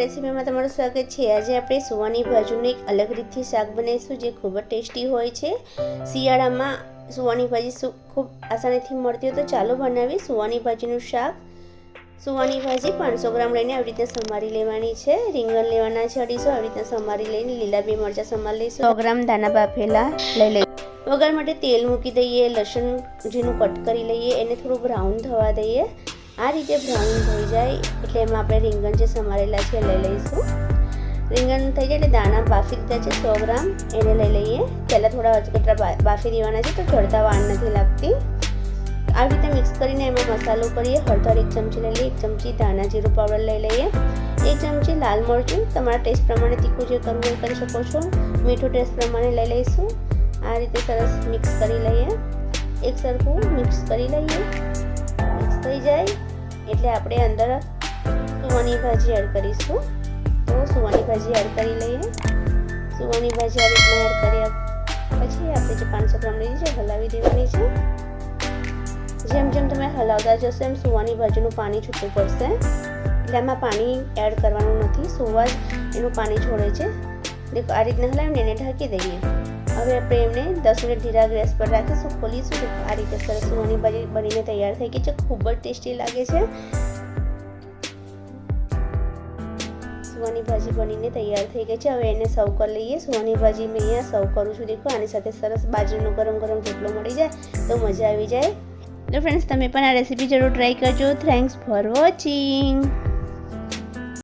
રેસીપીમાં તમારું સ્વાગત છે। આજે આપણે સુવાની ભાજીનું એક અલગ રીતથી શાક બનાવીશું જે ખૂબ જ ટેસ્ટી હોય છે। શિયાળામાં સુવાની ભાજી ખૂબ આસાનીથી મળતી હોય તો ચાલો બનાવીએ સુવાની ભાજીનું શાક। સુવાની ભાજી 500 ગ્રામ લઈને આવી રીતે સમારી લેવાની છે। રીંગણ લેવાના છે 250, આવી રીતે સમારી લઈને લીલા 2 મરચાં સમારી લઈશું। 100 ગ્રામ દાણા બાફેલા લઈ લઈએ। વઘાર માટે તેલ મૂકી દઈએ। લસણ ઝીણું કટ કરી લઈએ, એને થોડું બ્રાઉન થવા દઈએ। આ રીતે બ્રાઉન થઈ જાય એટલે એમાં આપણે રીંગણ જે સમારેલા છે લઈ લઈશું। રીંગણ થઈ જાય એટલે દાણા બાફી દીધા છે 100 ગ્રામ, એને લઈ લઈએ। પહેલાં થોડા અચકટરા બાફી દેવાના છે તો ચડતા વાર નથી લાગતી। આવી રીતે મિક્સ કરીને એમાં મસાલો કરીએ। હળદર 1 ચમચી લઈ લઈએ, 1 ચમચી ધાણા જીરું પાવડર લઈ લઈએ, 1 ચમચી લાલ મરચું, તમારા ટેસ્ટ પ્રમાણે તીખું જે કરવું એ કરી શકો છો। મીઠું ટેસ્ટ પ્રમાણે લઈ લઈશું। આ રીતે સરસ મિક્સ કરી લઈએ। એક સરખું મિક્સ કરી લઈએ। મિક્સ થઈ જાય એટલે આપણે અંદર સુવાની ભાજી એડ કરીશું। તો સુવાની ભાજી એડ કરી લઈએ। સુવાની ભાજી આ રીતના એડ કર્યા પછી આપણે જે 500 ગ્રામ લીધી છે હલાવી દેવાની છે। જેમ જેમ તમે હલાવતા જશો એમ સુવાની ભાજીનું પાણી છૂટું પડશે, એટલે આમાં પાણી એડ કરવાનું નથી, સુવા જ એનું પાણી છોડે છે। દેખો આ રીતના હલાવીને એને ઢાંકી દઈએ। હવે આપણે એમને 10 મિનિટ ધીરા ગેસ પર રાખીશું, ખોલીશું। આ રીતે સરસ સુવાની ભાજી બનીને તૈયાર થઈ ગઈ છે, ખૂબ જ ટેસ્ટી લાગે છે। સુવાની ભાજી બનીને તૈયાર થઈ ગઈ છે, હવે એને સર્વ કરી લઈએ। સુવાની ભાજી મેં અહીંયા સર્વ કરું છું। દેખો આની સાથે સરસ બાજરીનો ગરમ ગરમ રોટલો મળી જાય તો મજા આવી જાય। તો ફ્રેન્ડ્સ તમે પણ આ રેસીપી જરૂર ટ્રાય કરજો। Thanks for watching.